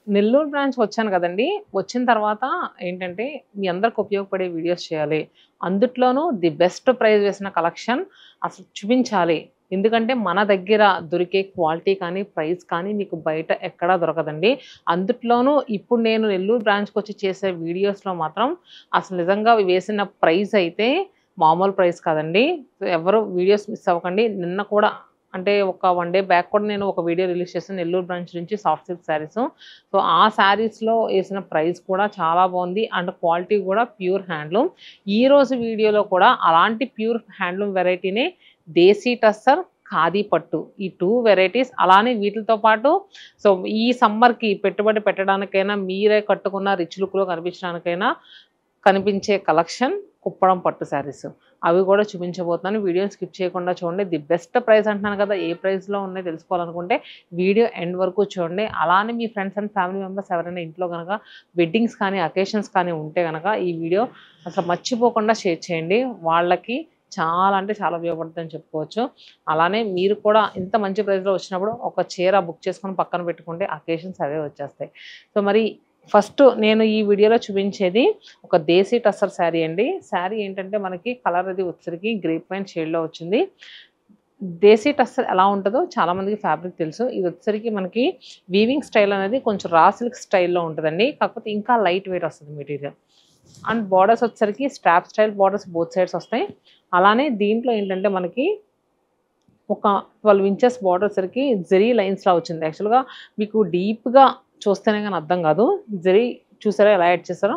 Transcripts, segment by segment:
నెల్లూరు బ్రాంచ్‌కి వచ్చాను కదండీ! వచ్చిన తర్వాత ఏంటంటే, మీ అందరికి ఉపయోగపడే వీడియోస్ చేయాలి. అందుట్లోనూ ది బెస్ట్ ప్రైస్ వేసిన కలెక్షన్ అసలు చూపించాలి. ఎందుకంటే, మన దగ్గర దొరికే క్వాలిటీ కానీ, ప్రైస్ కానీ మీకు బయట ఎక్కడా దొరకదండి. అందుట్లోనూ ఇప్పుడు నేను నెల్లూరు బ్రాంచ్‌కొచ్చి చేసే వీడియోస్‌లో మాత్రం అసలు నిజంగా వేసిన ప్రైస్ అయితే మామూలు ప్రైస్ కాదండి. ఎవరు వీడియోస్ మిస్ అవ్వకండి. నిన్న కూడా అంటే ఒక 1 డే బ్యాక్ కూడా నేను ఒక వీడియో రిలీజ్ చేశాను నెల్లూరు బ్రాంచ్ నుంచి సాఫ్ట్ సిల్క్ శారీస్. సో, ఆ శారీస్‌లో ఏసిన ప్రైస్ కూడా చాలా బావుంది. అండ్ క్వాలిటీ కూడా ప్యూర్ హ్యాండ్లూమ్. ఈరోజు వీడియోలో కూడా అలాంటి ప్యూర్ హ్యాండ్లూమ్ వెరైటీనే దేశీ టస్సర్, ఖాదీ పట్టు ఈ 2 వెరైటీస్ అలానే వీటిలతో పాటు సో, ఈ సమ్మర్‌కి పెట్టుబడి పెట్టడానికైనా మీరే కట్టుకున్న రిచ్ లుక్‌లో కనిపించడానికైనా కనిపించే కలెక్షన్ కుప్పడం పట్టు శారీస్. అవి కూడా చూపించబోతున్నాను. వీడియోని స్కిప్ చేయకుండా చూడండి. ది బెస్ట్ ప్రైస్ అంటున్నాను కదా! ఏ ప్రైస్‌లో ఉన్నాయో తెలుసుకోవాలనుకుంటే వీడియో ఎండ్ వరకు చూడండి. అలానే మీ ఫ్రెండ్స్ అండ్ ఫ్యామిలీ మెంబర్స్ ఎవరైనా ఇంట్లో గనక వెడ్డింగ్స్ కానీ, అకేషన్స్ కానీ ఉంటే గనక ఈ వీడియో అసలు మర్చిపోకుండా షేర్ చేయండి. వాళ్ళకి చాలా అంటే చాలా ఉపయోగపడుతుందని చెప్పుకోవచ్చు. అలానే మీరు కూడా ఇంత మంచి ప్రైస్‌లో వచ్చినప్పుడు ఒక చీర బుక్ చేసుకొని పక్కన పెట్టుకుంటే అకేషన్స్ అవే వచ్చేస్తాయి. సో, మరి ఫస్ట్ నేను ఈ వీడియోలో చూపించేది ఒక దేశీ టస్సర్ శారీ అండి. శారీ ఏంటంటే మనకి కలర్ అది వచ్చేసరికి గ్రేప్ వైన్ షేడ్‌లో వచ్చింది. దేశీ టస్సర్ ఎలా ఉంటదో చాలా మందికి ఫ్యాబ్రిక్ తెలుసు. ఇది వచ్చేసరికి మనకి వీవింగ్ స్టైల్ అనేది కొంచెం రా సిల్క్ స్టైల్‌లో ఉంటదండి. కాకపోతే ఇంకా లైట్ వెయిట్ వస్తది మెటీరియల్. అండ్ బోర్డర్స్ వచ్చేసరికి strap style borders both sides వస్తాయి. అలానే దీంట్లో ఏంటంటే మనకి ఒక 12 ఇంచెస్ బోర్డర్ వచ్చేసరికి జెరీ లైన్స్‌లా వచ్చింది. యాక్చువల్‌గా మీకు డీప్‌గా చూస్తేనే గాని అర్థం కాదు. జెరీ చూసారా ఎలా యాడ్ చేశారో?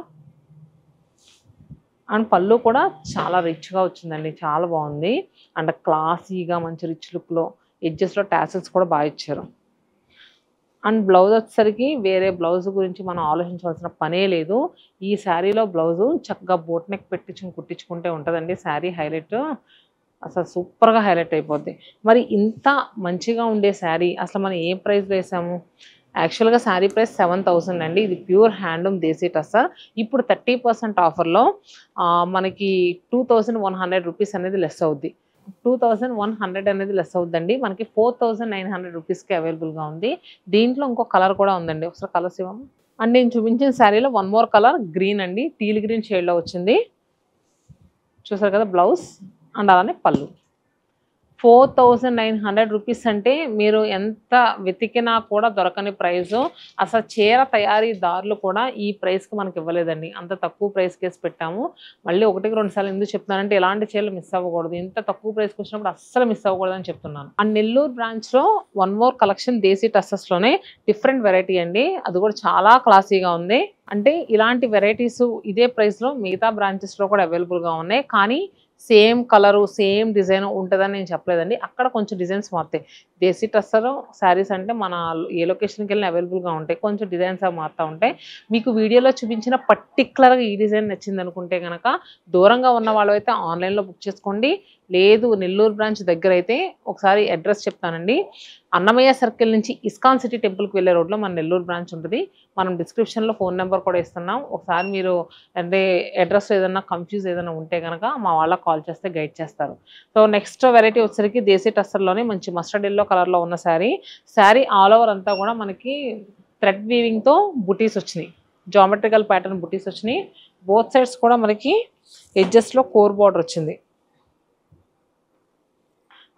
అండ్ పళ్ళు కూడా చాలా రిచ్‌గా వచ్చిందండి. చాలా బావుంది. అండ్ క్లాసీగా మంచి రిచ్ లుక్‌లో ఎడ్జెస్‌లో టాసిల్స్ కూడా బా ఇచ్చారు. అండ్ బ్లౌజ్ వచ్చేసరికి వేరే బ్లౌజ్ గురించి మనం ఆలోచించాల్సిన పనే లేదు. ఈ శారీలో బ్లౌజు చక్కగా బోట్ నెక్ కుట్టించుకుంటే ఉంటదండి శారీ హైలైట్. అసలు సూపర్‌గా హైలైట్ అయిపోద్ది. మరి ఇంత మంచిగా ఉండే శారీ అసలు మనం ఏ ప్రైస్‌లో ఏసాము? యాక్చువల్‌గా శారీ ప్రైస్ 7,000 అండి. ఇది ప్యూర్ హ్యాండ్లూమ్ దేశీ టస్సర్. ఇప్పుడు 30% ఆఫర్‌లో మనకి 2,100 రూపీస్ అనేది లెస్ అవుద్ది. 2,100 అనేది లెస్ అవుద్దండి. మనకి 4,900 రూపీస్‌కి అవైలబుల్‌గా ఉంది. దీంట్లో ఇంకో కలర్ కూడా ఉందండి. ఒకసారి కలర్స్ ఇవ్వమ్మా. అండ్ నేను చూపించిన శారీలో వన్ మోర్ కలర్ గ్రీన్ అండి. టీల్ గ్రీన్ షేడ్‌లో వచ్చింది. చూసారు కదా బ్లౌజ్ అండ్ అలానే పళ్ళు. 4,900 రూపీస్ అంటే మీరు ఎంత వెతికినా కూడా దొరకని ప్రైజు. అసలు చీర తయారీదారులు కూడా ఈ ప్రైస్‌కి మనకి ఇవ్వలేదండి. అంత తక్కువ ప్రైస్‌కేసి పెట్టాము. మళ్ళీ ఒకటికి 2 సార్లు ఎందుకు చెప్తున్నానంటే ఇలాంటి చీరలు మిస్ అవ్వకూడదు. ఇంత తక్కువ ప్రైస్‌కి వచ్చినప్పుడు అస్సలు మిస్ అవ్వకూడదని చెప్తున్నాను. అండ్ నెల్లూరు బ్రాంచ్‌లో వన్ మోర్ కలెక్షన్ దేశీ టస్సర్స్‌లోనే డిఫరెంట్ వెరైటీ అండి. అది కూడా చాలా క్లాసీగా ఉంది. అంటే ఇలాంటి వెరైటీస్ ఇదే ప్రైస్‌లో మిగతా బ్రాంచెస్‌లో కూడా అవైలబుల్‌గా ఉన్నాయి. కానీ సేమ్ కలరు, సేమ్ డిజైన్ ఉంటదని నేను చెప్పలేదండి. అక్కడ కొంచెం డిజైన్స్ మారుతాయి. దేశీ టస్సర్ శారీస్ అంటే మన ఏ లొకేషన్‌కెళ్ళినా అవైలబుల్‌గా ఉంటాయి. కొంచెం డిజైన్స్ అవి మారుతా ఉంటాయి. మీకు వీడియోలో చూపించిన పర్టిక్యులర్‌గా ఈ డిజైన్ నచ్చిందనుకుంటే గనక దూరంగా ఉన్న వాళ్ళైతే ఆన్‌లైన్‌లో బుక్ చేసుకోండి. లేదు నెల్లూరు బ్రాంచ్ దగ్గరైతే ఒకసారి అడ్రస్ చెప్తానండి. అన్నమయ్య సర్కిల్ నుంచి ఇస్కాన్ సిటీ టెంపుల్‌కి వెళ్ళే రోడ్‌లో మన నెల్లూరు బ్రాంచ్ ఉంటది. మనం డిస్క్రిప్షన్‌లో ఫోన్ నంబర్ కూడా ఇస్తున్నాం. ఒకసారి మీరు అంటే అడ్రస్ ఏదన్నా కన్‌ఫ్యూజ్ ఏదైనా ఉంటే గనక మా వాళ్ళకి కాల్ చేస్తే గైడ్ చేస్తారు. సో, నెక్స్ట్ వెరైటీ వచ్చేసరికి దేశీ టస్సర్‌లోనే మంచి మస్టర్డ్ యెల్లో కలర్‌లో ఉన్న శారీ. శారీ ఆల్ ఓవర్ అంతా కూడా మనకి థ్రెడ్ వీవింగ్‌తో బుటీస్ వచ్చినాయి. జామెట్రికల్ ప్యాటర్న్ బుటీస్ వచ్చినాయి. బోత్ సైడ్స్ కూడా మనకి ఎడ్జెస్‌లో కోర్ బోర్డర్ వచ్చింది.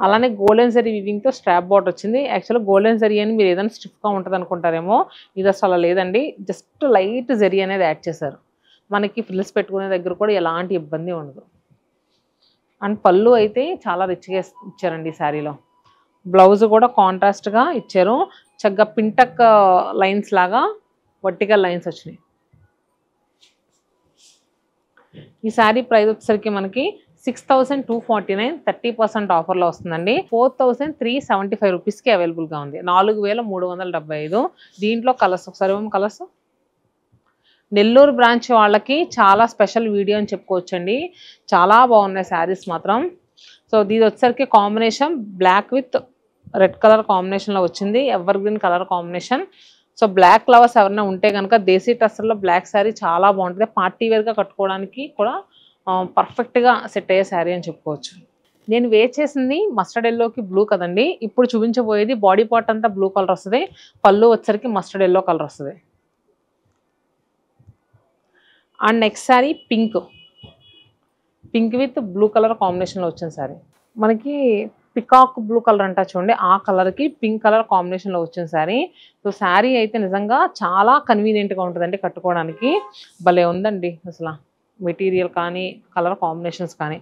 అలానే గోల్డెన్ జరీ వీవింగ్‌తో స్ట్రాప్ బోర్డర్ వచ్చింది. యాక్చువల్‌గా గోల్డెన్ జరీ అని మీరు ఏదైనా స్టిఫ్‌గా ఉంటదనుకుంటారేమో. ఇది అసలు అలా లేదండి. జస్ట్ లైట్ జరీ అనేది యాడ్ చేశారు. మనకి ఫ్రిల్స్ పెట్టుకునే దగ్గర కూడా ఎలాంటి ఇబ్బంది ఉండదు. అండ్ పళ్ళు అయితే చాలా రిచ్‌గా ఇచ్చారండి ఈ శారీలో. బ్లౌజ్ కూడా కాంట్రాస్ట్‌గా ఇచ్చారు. చక్కగా పింటక్ లైన్స్ లాగా వర్టికల్ లైన్స్ వచ్చినాయి. ఈ శారీ ప్రైస్ వచ్చేసరికి మనకి 6,249 30% ఆఫర్‌లో వస్తుందండి. 4,375 రూపీస్‌కి అవైలబుల్‌గా ఉంది. 4,375 దీంట్లో కలర్స్ ఒకసారి ఇవ్వమ్మా కలర్స్. నెల్లూరు బ్రాంచ్ వాళ్ళకి చాలా స్పెషల్ వీడియో అని చెప్పుకోవచ్చండి. చాలా బాగున్నాయి శారీస్ మాత్రం. సో, ఇది వచ్చేసరికి combination black with red colour కాంబినేషన్‌లో వచ్చింది. Evergreen colour combination. So, black lovers ఎవరైనా ఉంటే గనక దేశీ టస్సర్‌లో బ్లాక్ శారీ చాలా బాగుంటది. పార్టీ వేర్‌గా కట్టుకోవడానికి కూడా పర్ఫెక్ట్‌గా సెట్ అయ్యే శారీ అని చెప్పుకోవచ్చు. నేను వేర్ చేసింది మస్టర్డ్ యెల్లోకి బ్లూ కదండీ. ఇప్పుడు చూపించబోయేది బాడీ పార్ట్ అంతా బ్లూ కలర్ వస్తది. పళ్ళు వచ్చేసరికి మస్టర్డ్ యెల్లో కలర్ వస్తది. And next sari pink with blue colour కాంబినేషన్లో వచ్చిన శారీ. మనకి పికాక్ బ్లూ కలర్ అంటా చూడండి, ఆ కలర్కి పింక్ కలర్ కాంబినేషన్లో వచ్చిన శారీ. సో శారీ అయితే నిజంగా చాలా కన్వీనియంట్గా ఉంటుందండి కట్టుకోవడానికి. భలే ఉందండి అసలు మెటీరియల్ కానీ కలర్ కాంబినేషన్స్ కానీ.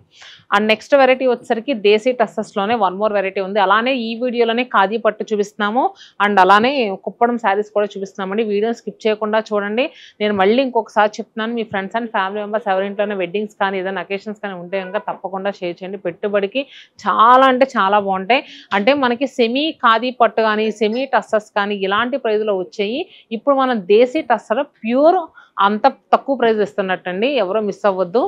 అండ్ నెక్స్ట్ వెరైటీ వచ్చేసరికి దేశీ టస్సెస్లోనే వన్ మోర్ వెరైటీ ఉంది. అలానే ఈ వీడియోలోనే ఖాదీ పట్టు చూపిస్తున్నాము అండ్ అలానే కుప్పడం శారీస్ కూడా చూపిస్తున్నామండి. వీడియో స్కిప్ చేయకుండా చూడండి. నేను మళ్ళీ ఇంకొకసారి చెప్తున్నాను, మీ ఫ్రెండ్స్ అండ్ ఫ్యామిలీ మెంబర్స్ ఎవరింట్లోనే వెడ్డింగ్స్ కానీ ఏదైనా అకేషన్స్ కానీ ఉంటే కనుక తప్పకుండా షేర్ చేయండి. పెట్టుబడికి చాలా అంటే చాలా బాగుంటాయి. అంటే మనకి సెమీ ఖాదీ పట్టు కానీ సెమీ టస్సెస్ కానీ ఇలాంటి ప్రైజ్లో వచ్చాయి. ఇప్పుడు మనం దేశీ టస్సర్ ప్యూర్ అంత తక్కువ ప్రైస్ ఇస్తున్నట్టండి, ఎవరో మిస్ అవ్వద్దు.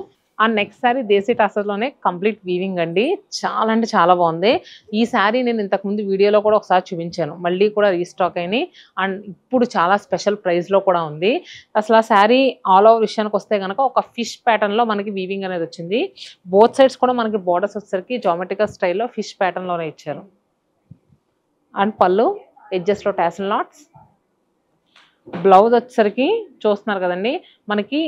అండ్ నెక్స్ట్ శారీ దేశీ టస్సర్లోనే కంప్లీట్ వీవింగ్ అండి, చాలా అంటే చాలా బాగుంది. ఈ శారీ నేను ఇంతకుముందు వీడియోలో కూడా ఒకసారి చూపించాను, మళ్ళీ కూడా రీస్టాక్ అయినాయి అండ్ ఇప్పుడు చాలా స్పెషల్ ప్రైస్లో కూడా ఉంది. అసలు ఆ శారీ ఆల్ ఓవర్ విషయానికి వస్తే కనుక ఒక ఫిష్ ప్యాటర్న్లో మనకి వీవింగ్ అనేది వచ్చింది. బోత్ సైడ్స్ కూడా మనకి బోర్డర్స్ వచ్చేసరికి జామెట్రికల్ స్టైల్లో ఫిష్ ప్యాటర్న్లోనే ఇచ్చారు. అండ్ పళ్ళు ఎడ్జెస్లో టాసిల్ నాట్స్. బ్లౌజ్ వచ్చేసరికి చూస్తున్నారు కదండి, మనకి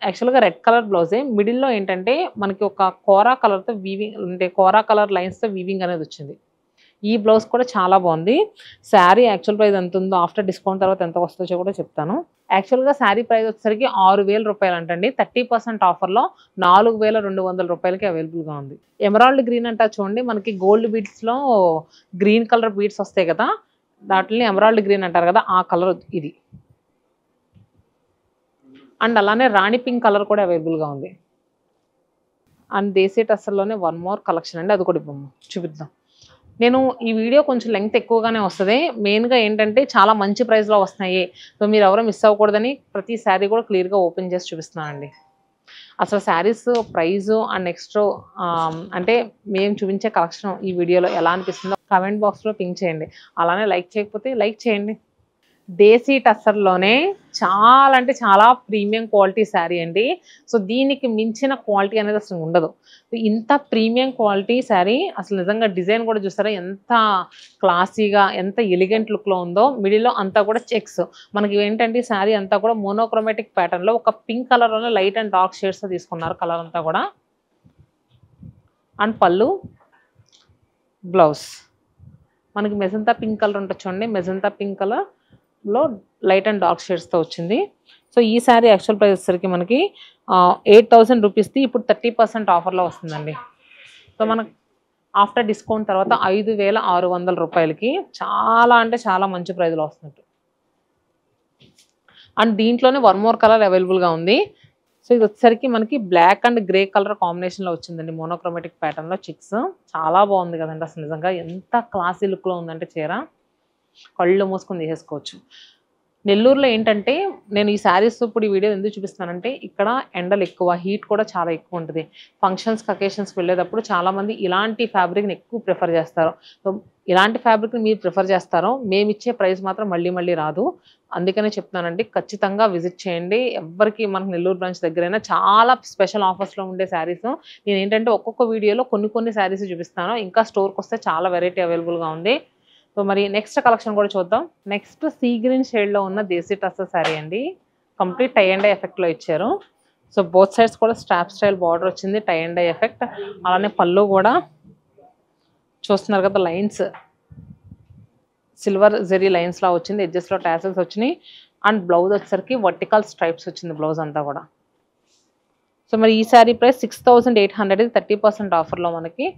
యాక్చువల్గా రెడ్ కలర్ బ్లౌజే, మిడిల్లో ఏంటంటే మనకి ఒక కోరా కలర్తో వీవింగ్ అంటే కోరా కలర్ లైన్స్తో వీవింగ్ అనేది వచ్చింది. ఈ బ్లౌజ్ కూడా చాలా బాగుంది. శారీ యాక్చువల్ ప్రైస్ ఎంత ఉందో ఆఫ్టర్ డిస్కౌంట్ తర్వాత ఎంత వస్తుందో కూడా చెప్తాను. యాక్చువల్గా శారీ ప్రైస్ వచ్చేసరికి 6,000 రూపాయలు అంటండి. 30% ఆఫర్లో 4,200 రూపాయలకి అవైలబుల్గా ఉంది. ఎమరాల్డ్ గ్రీన్ అంటా చూడండి, మనకి గోల్డ్ బీడ్స్లో గ్రీన్ కలర్ బీడ్స్ వస్తాయి కదా, వాటిని ఎమరాల్డ్ గ్రీన్ అంటారు కదా, ఆ కలర్ ఇది. అండ్ అలానే రాణి పింక్ కలర్ కూడా అవైలబుల్గా ఉంది. అండ్ దేశీ టస్సర్లోనే వన్ మోర్ కలెక్షన్ అండి, అది కూడా చూపిద్దాం. నేను ఈ వీడియో కొంచెం లెంగ్త్ ఎక్కువగానే వస్తుంది, మెయిన్గా ఏంటంటే చాలా మంచి ప్రైస్లో వస్తున్నాయి. సో మీరు ఎవరో మిస్ అవ్వకూడదని ప్రతి శారీ కూడా క్లియర్గా ఓపెన్ చేసి చూపిస్తున్నానండి. అసలు శారీస్ ప్రైజు అండ్ నెక్స్ట్ అంటే మేము చూపించే కలెక్షన్ ఈ వీడియోలో ఎలా అనిపిస్తుందో కామెంట్ బాక్స్లో పింక్ చేయండి. అలానే లైక్ చేయకపోతే లైక్ చేయండి. దేశీ టస్సర్లోనే చాలా అంటే చాలా ప్రీమియం క్వాలిటీ శారీ అండి. సో దీనికి మించిన క్వాలిటీ అనేది అసలు ఉండదు. ఇంత ప్రీమియం క్వాలిటీ శారీ అసలు నిజంగా డిజైన్ కూడా చూస్తారా ఎంత క్లాసీగా ఎంత ఎలిగెంట్ లుక్లో ఉందో. మిడిల్లో అంతా కూడా చెక్స్, మనకి ఏంటంటే శారీ అంతా కూడా మోనోక్రోమాటిక్ ప్యాటర్న్లో ఒక పింక్ కలర్లోనే లైట్ అండ్ డార్క్ షేడ్స్తో తీసుకున్నారు కలర్ అంతా కూడా. అండ్ పళ్ళు బ్లౌజ్ మనకి మెజంతా పింక్ కలర్ ఉంటుంది చూడండి, మెజంతా పింక్ కలర్ లో లైట్ అండ్ డార్క్ షేడ్స్తో వచ్చింది. సో ఈ శారీ యాక్చువల్ ప్రైస్ వచ్చేసరికి మనకి 8,000 రూపీస్ది ఇప్పుడు 30% ఆఫర్లో వస్తుందండి. సో మనకు ఆఫ్టర్ డిస్కౌంట్ తర్వాత 5,600 రూపాయలకి చాలా అంటే చాలా మంచి ప్రైస్లో వస్తున్నట్టు. అండ్ దీంట్లోనే వన్ మోర్ కలర్ అవైలబుల్గా ఉంది. సో ఇది వచ్చేసరికి మనకి బ్లాక్ అండ్ గ్రే కలర్ కాంబినేషన్లో వచ్చిందండి, మోనోక్రోమాటిక్ ప్యాటర్న్లో చిక్స్. చాలా బాగుంది కదండి, అసలు నిజంగా ఎంత క్లాసీ లుక్లో ఉందంటే చీర కళ్ళు మూసుకొని తీసేసుకోవచ్చు. నెల్లూరులో ఏంటంటే నేను ఈ శారీస్ ఇప్పుడు ఈ వీడియో ఎందుకు చూపిస్తున్నానంటే ఇక్కడ ఎండలు ఎక్కువ, హీట్ కూడా చాలా ఎక్కువ ఉంటుంది. ఫంక్షన్స్కి అకేషన్స్కి వెళ్ళేటప్పుడు చాలామంది ఇలాంటి ఫ్యాబ్రిక్ని ఎక్కువ ప్రిఫర్ చేస్తారు. సో ఇలాంటి ఫ్యాబ్రిక్ని మీరు ప్రిఫర్ చేస్తారో మేము ఇచ్చే ప్రైస్ మాత్రం మళ్ళీ మళ్ళీ రాదు. అందుకనే చెప్తున్నానండి, ఖచ్చితంగా విజిట్ చేయండి. ఎవరికి మనకు నెల్లూరు బ్రాంచ్ దగ్గరైనా చాలా స్పెషల్ ఆఫర్స్లో ఉండే శారీస్ నేను ఏంటంటే ఒక్కొక్క వీడియోలో కొన్ని శారీస్ చూపిస్తాను. ఇంకా స్టోర్కి వస్తే చాలా వెరైటీ అవైలబుల్గా ఉంది. సో మరి నెక్స్ట్ కలెక్షన్ కూడా చూద్దాం. నెక్స్ట్ సీ గ్రీన్ షేడ్లో ఉన్న దేశీ టస్సర్ శారీ అండి, కంప్లీట్ టై అండ్ డై ఎఫెక్ట్లో ఇచ్చారు. సో బోత్ సైడ్స్ కూడా స్ట్రాప్ స్టైల్ బార్డర్ వచ్చింది, టై అండ్ డై ఎఫెక్ట్. అలానే పళ్ళు కూడా చూస్తున్నారు కదా, లైన్స్ సిల్వర్ జెరీ లైన్స్లా వచ్చింది, ఎడ్జెస్లో టాసిల్స్ వచ్చినాయి. అండ్ బ్లౌజ్ వచ్చేసరికి వర్టికల్ స్ట్రైప్స్ వచ్చింది బ్లౌజ్ అంతా కూడా. సో మరి ఈ శారీ ప్రైస్ 6,800, 30% ఆఫర్లో మనకి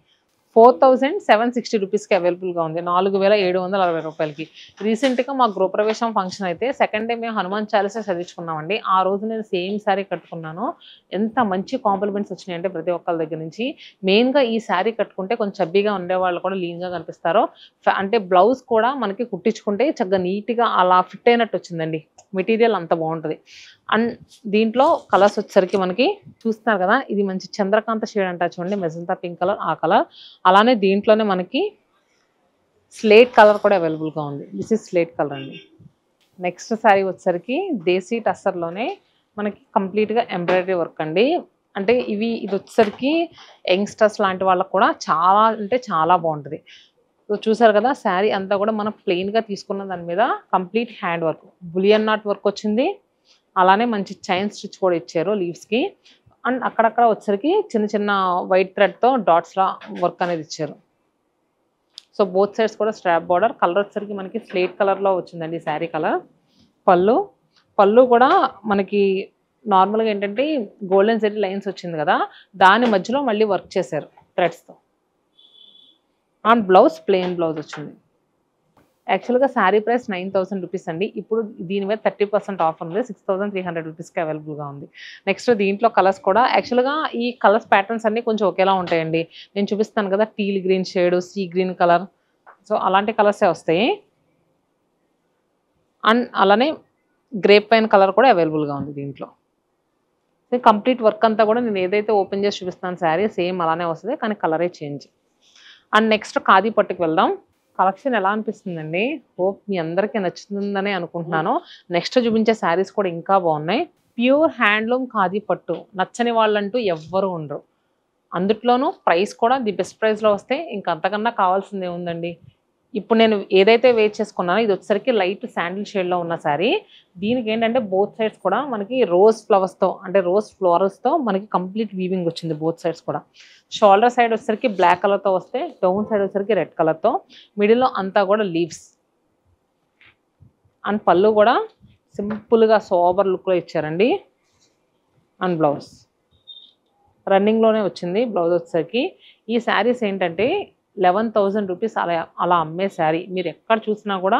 4,760 రూపీస్కి అవైలబుల్గా ఉంది, 4,760 రూపాయలకి. రీసెంట్గా మా గృహప్రవేశం ఫంక్షన్ అయితే సెకండ్ డే మేము హనుమాన్ చాలీసా చదివించుకున్నామండి. ఆ రోజు నేను సేమ్ శారీ కట్టుకున్నాను. ఎంత మంచి కాంప్లిమెంట్స్ వచ్చినాయంటే ప్రతి ఒక్కరి దగ్గర నుంచి. మెయిన్గా ఈ శారీ కట్టుకుంటే కొంచెం చబ్బీగా ఉండేవాళ్ళు కూడా లీన్గా కనిపిస్తారు. అంటే బ్లౌజ్ కూడా మనకి కుట్టించుకుంటే చక్కగా నీట్గా అలా ఫిట్ అయినట్టు వచ్చిందండి, మెటీరియల్ అంత బాగుంటుంది. అండ్ దీంట్లో కలర్స్ వచ్చేసరికి మనకి చూస్తున్నారు కదా, ఇది మంచి చంద్రకాంత షేడ్ అంటారు చూడండి, మెజంతా పింక్ కలర్ ఆ కలర్. అలానే దీంట్లోనే మనకి స్లేట్ కలర్ కూడా అవైలబుల్గా ఉంది, దిస్ ఇస్ స్లేట్ కలర్ అండి. నెక్స్ట్ శారీ వచ్చేసరికి దేశీ టస్సర్లోనే మనకి కంప్లీట్గా ఎంబ్రాయిడరీ వర్క్ అండి. అంటే ఇది వచ్చేసరికి యంగ్స్టర్స్ లాంటి వాళ్ళకు కూడా చాలా అంటే చాలా బాగుంటుంది. సో చూసారు కదా, శారీ అంతా కూడా మనం ప్లెయిన్గా తీసుకున్న దాని మీద complete hand work, bullion knot work వచ్చింది. అలానే మంచి చైన్ స్టిచ్ కూడా ఇచ్చారు లీవ్స్కి. అండ్ అక్కడక్కడ వచ్చరికి చిన్న చిన్న వైట్ థ్రెడ్తో డాట్స్లా వర్క్ అనేది ఇచ్చారు. సో బోత్ సైడ్స్ కూడా స్ట్రాప్ బార్డర్. కలర్ వచ్చరికి మనకి స్లేట్ కలర్లో వచ్చిందండి శారీ కలర్. పళ్ళు కూడా మనకి నార్మల్గా ఏంటంటే గోల్డెన్ జరీ లైన్స్ వచ్చింది కదా, దాని మధ్యలో మళ్ళీ వర్క్ చేశారు థ్రెడ్స్తో. అండ్ బ్లౌజ్ ప్లెయిన్ బ్లౌజ్ వచ్చింది. యాక్చువల్గా శారీ ప్రైస్ 9000 రూపీస్ అండి. ఇప్పుడు దీని మీద 30% ఆఫర్ ఉంది. 6300 రూపీస్కి అవైలబుల్గా ఉంది. నెక్స్ట్ దీంట్లో కలర్స్ కూడా యాక్చువల్గా ఈ కలర్స్ ప్యాటర్న్స్ అన్నీ కొంచెం ఒకేలా ఉంటాయండి. నేను చూపిస్తాను కదా, teal green shade, see green colour, so అలాంటి కలర్సే వస్తాయి. అండ్ అలానే గ్రేప్ వైన్ కలర్ కూడా అవైలబుల్గా ఉంది దీంట్లో. కంప్లీట్ వర్క్ అంతా కూడా నేను ఏదైతే ఓపెన్ చేసి చూపిస్తాను శారీ సేమ్ అలానే వస్తుంది, కానీ కలరే చేంజ్. అండ్ నెక్స్ట్ ఖాదీ పట్టుకు వెళ్దాం. కలెక్షన్ ఎలా అనిపిస్తుందండి? హోప్ మీ అందరికీ నచ్చుతుందని అనుకుంటున్నాను. నెక్స్ట్ చూపించే శారీస్ కూడా ఇంకా బాగున్నాయి. ప్యూర్ హ్యాండ్లూమ్ ఖాదీ పట్టు నచ్చని వాళ్ళంటూ ఎవ్వరూ ఉండరు. అందుట్లోనూ ప్రైస్ కూడా ది బెస్ట్ ప్రైస్లో వస్తే ఇంకా అంతకన్నా కావాల్సిందే ఉందండి. ఇప్పుడు నేను ఏదైతే వేర్ చేసుకున్నానో ఇది వచ్చేసరికి లైట్ శాండిల్ షేడ్లో ఉన్న శారీ. దీనికి ఏంటంటే బోత్ సైడ్స్ కూడా మనకి రోజ్ ఫ్లవర్స్తో అంటే రోజ్ ఫ్లోరల్స్తో మనకి కంప్లీట్ వీవింగ్ వచ్చింది బోత్ సైడ్స్ కూడా. షోల్డర్ సైడ్ వచ్చేసరికి బ్లాక్ కలర్తో వస్తే, డౌన్ సైడ్ వచ్చేసరికి రెడ్ కలర్తో, మిడిల్లో అంతా కూడా లీవ్స్. అండ్ పళ్ళు కూడా సింపుల్గా సోబర్ లుక్లో ఇచ్చారండి. అండ్ బ్లౌజ్ రన్నింగ్లోనే వచ్చింది బ్లౌజ్ వచ్చేసరికి. ఈ శారీస్ ఏంటంటే 11,000 రూపీస్ అలా అమ్మే శారీ మీరు ఎక్కడ చూసినా కూడా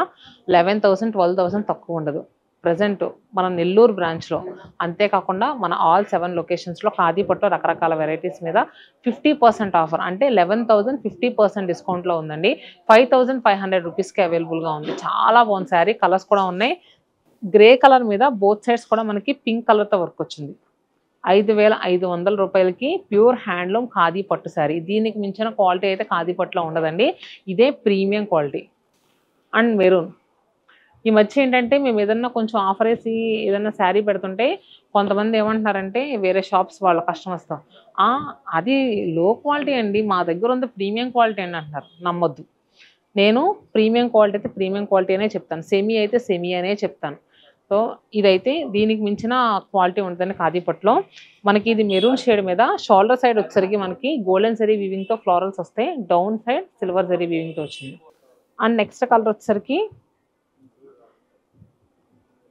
11,000 12,000 తక్కువ ఉండదు. ప్రజెంట్ మన నెల్లూరు బ్రాంచ్లో, అంతేకాకుండా మన ఆల్ 7 లొకేషన్స్లో ఖాదీ పట్టు రకరకాల వెరైటీస్ మీద 50% ఆఫర్, అంటే 11,000 50% డిస్కౌంట్లో ఉందండి. 5,500 రూపీస్కి అవైలబుల్గా ఉంది. చాలా బాగుంది శారీ. కలర్స్ కూడా ఉన్నాయి. గ్రే కలర్ మీద బోత్ సైడ్స్ కూడా మనకి పింక్ కలర్తో వర్క్ వచ్చింది. 5,500 రూపాయలకి ప్యూర్ హ్యాండ్లూమ్ ఖాదీ పట్టు శారీ. దీనికి మించిన క్వాలిటీ అయితే ఖాదీ పట్టులో ఉండదండి. ఇదే ప్రీమియం క్వాలిటీ. And maroon. ఈ మధ్య ఏంటంటే మేము ఏదన్నా కొంచెం ఆఫర్ వేసి ఏదన్నా శారీ పెడుతుంటే కొంతమంది ఏమంటున్నారంటే వేరే షాప్స్ వాళ్ళ కస్టమర్స్తో, అది లో క్వాలిటీ అండి, మా దగ్గర ఉంది ప్రీమియం క్వాలిటీ అని అంటున్నారు. నమ్మొద్దు. నేను ప్రీమియం క్వాలిటీ అయితే ప్రీమియం క్వాలిటీ అనే చెప్తాను, సెమీ అయితే సెమీ అనే చెప్తాను. సో ఇదైతే దీనికి మించిన క్వాలిటీ ఉంటుందండి ఖాదీ పట్టులో. మనకి ఇది మెరూన్ షేడ్ మీద షోల్డర్ సైడ్ వచ్చేసరికి మనకి గోల్డెన్ జరీ వీవింగ్తో ఫ్లోరల్స్ వస్తాయి, డౌన్ సైడ్ సిల్వర్ జరీ వీవింగ్తో వచ్చింది. అండ్ నెక్స్ట్ కలర్ వచ్చేసరికి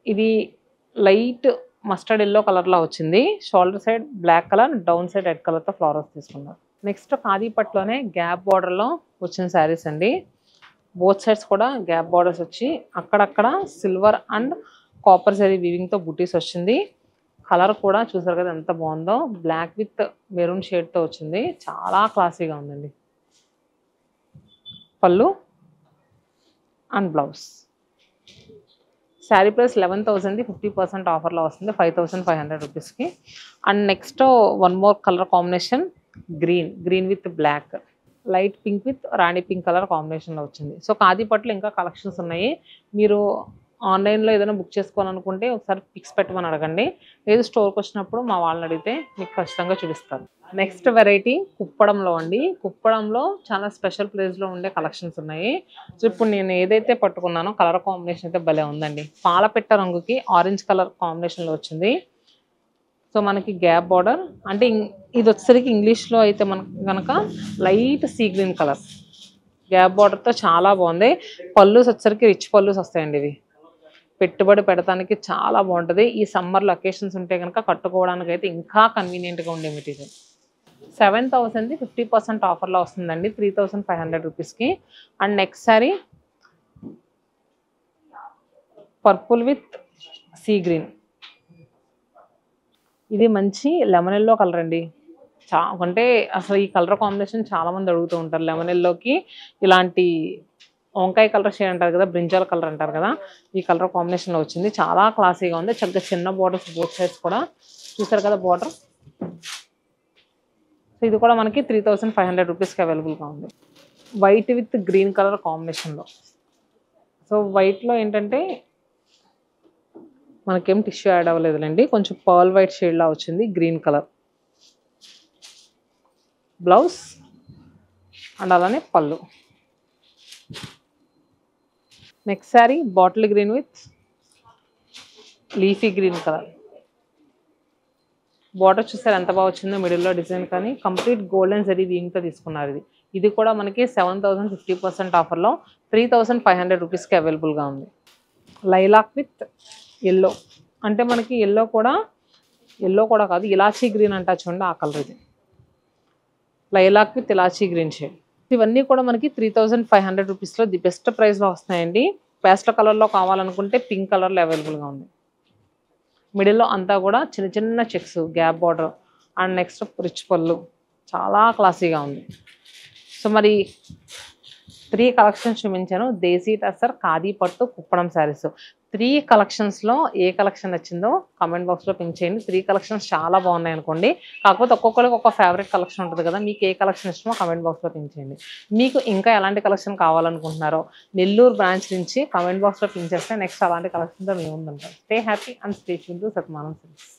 ఇది లైట్ మస్టర్డ్ ఎల్లో కలర్లో వచ్చింది. Shoulder side black colour, down side red కలర్తో ఫ్లవర్స్ తీసుకున్నారు. నెక్స్ట్ ఖాదీ పట్టులోనే గ్యాప్ బార్డర్లో వచ్చిన శారీస్ అండి. బోత్ సైడ్స్ కూడా గ్యాప్ బార్డర్స్ వచ్చి అక్కడక్కడ సిల్వర్ అండ్ కాపర్ జరీ వీవింగ్తో బుటీస్ వచ్చింది. కలర్ కూడా చూసారు కదా ఎంత బాగుందో, బ్లాక్ విత్ మెరూన్ షేడ్తో వచ్చింది. చాలా క్లాసీగా ఉందండి. పళ్ళు అండ్ బ్లౌజ్. శారీ ప్రైస్ 11,000, 50% ఆఫర్లో వస్తుంది 5,500 రూపీస్కి. And next one more colour combination, green with black, light pink with rani pink colour కాంబినేషన్లో వచ్చింది. సో ఖాదీ పట్టులో ఇంకా కలెక్షన్స్ ఉన్నాయి. మీరు ఆన్లైన్లో ఏదైనా బుక్ చేసుకోవాలనుకుంటే ఒకసారి పిక్స్ పెట్టమని అడగండి, లేదు స్టోర్కి వచ్చినప్పుడు మా వాళ్ళని అడిగితే మీకు ఖచ్చితంగా చూపిస్తారు. నెక్స్ట్ వెరైటీ కుప్పడంలో అండి. కుప్పడంలో చాలా స్పెషల్ ప్లేస్లో ఉండే కలెక్షన్స్ ఉన్నాయి. సో ఇప్పుడు నేను ఏదైతే పట్టుకున్నానో కలర్ కాంబినేషన్ అయితే భలే ఉందండి. పాలపిట్ట రంగుకి ఆరెంజ్ కలర్ కాంబినేషన్లో వచ్చింది. సో మనకి గ్యాప్ బార్డర్, అంటే ఇది వచ్చేసరికి ఇంగ్లీష్లో అయితే మనకు కనుక లైట్ సీ గ్రీన్ కలర్ గ్యాప్ బార్డర్తో చాలా బాగుంది. పళ్ళుస్ వచ్చేసరికి రిచ్ పళ్ళుస్ వస్తాయండి. ఇవి పెట్టుబడి పెడతానికి చాలా బాగుంటుంది. ఈ సమ్మర్లో అకేషన్స్ ఉంటే కనుక కట్టుకోవడానికి అయితే ఇంకా కన్వీనియంట్గా ఉండే మెటీరియల్. 7,000 50% ఆఫర్లో వస్తుందండి 3,500 రూపీస్కి. And next sorry purple with sea green. ఇది మంచి లెమన్ ఎల్లో కలర్ అండి. అంటే అసలు ఈ కలర్ కాంబినేషన్ చాలామంది అడుగుతూ ఉంటారు. లెమన్ ఎల్లోకి ఇలాంటి వంకాయ కలర్ షేడ్ అంటారు కదా, బ్రింజాల్ కలర్ అంటారు కదా, ఈ కలర్ కాంబినేషన్లో వచ్చింది. చాలా క్లాసీగా ఉంది. చక్కగా చిన్న బార్డర్స్ బోత్ సైడ్స్ కూడా చూసారు కదా బార్డర్. సో ఇది కూడా మనకి 3,500 రూపీస్కి అవైలబుల్గా ఉంది. వైట్ విత్ గ్రీన్ కలర్ కాంబినేషన్లో. సో వైట్లో ఏంటంటే మనకేం టిష్యూ యాడ్ అవ్వలేదులేండి, కొంచెం పర్ల్ వైట్ షేడ్లా వచ్చింది. గ్రీన్ కలర్ బ్లౌజ్ అండ్ అలానే పళ్ళు. Next sari bottle green with leafy green colour. Border చూసారు ఎంత బాగా వచ్చిందో మిడిల్లో డిజైన్, కానీ కంప్లీట్ గోల్డెన్ జరీ వీవింగ్తో తీసుకున్నారు. ఇది కూడా మనకి 7,000 50% ఆఫర్లో 3,500 రూపీస్కి అవైలబుల్గా ఉంది. లైలాక్ విత్ ఎల్లో, అంటే మనకి ఎల్లో కూడా కాదు, ఇలాచీ గ్రీన్ అంటా చూడండి, ఆ కలర్ ఇది. Lilac with elaichi green shade. ఇవన్నీ కూడా మనకి 3,500 రూపీస్లో ది బెస్ట్ ప్రైస్లో వస్తాయండి. పేస్టల్ కలర్లో కావాలనుకుంటే పింక్ కలర్లో అవైలబుల్గా ఉంది. మిడిల్లో అంతా కూడా చిన్న చిన్న checks, gap border and next rich పళ్ళు, చాలా క్లాసీగా ఉంది. సో మరి 3 కలెక్షన్స్ చూపించాను. దేశీ టసర్, ఖాదీ పట్టు, కుప్పడం శారీస్. 3 కలెక్షన్స్లో ఏ కలెక్షన్ నచ్చిందో కామెంట్ బాక్స్లో పింక్ చేయండి. 3 కలెక్షన్స్ చాలా బాగున్నాయి అనుకోండి. కాకపోతే ఒక్కొక్కరికి ఒక ఫేవరెట్ కలెక్షన్ ఉంటుంది కదా, మీకు ఏ కలెక్షన్ ఇష్టమో కామెంట్ బాక్స్లో పింక్ చేయండి. మీకు ఇంకా ఎలాంటి కలెక్షన్ కావాలనుకుంటున్నారో నెల్లూరు బ్రాంచ్ నుంచి కామెంట్ బాక్స్లో పింక్ చేస్తే నెక్స్ట్ అలాంటి కలెక్షన్తో మేము ముందుంటాం. Stay happy and stay tune to Satyamanam silks.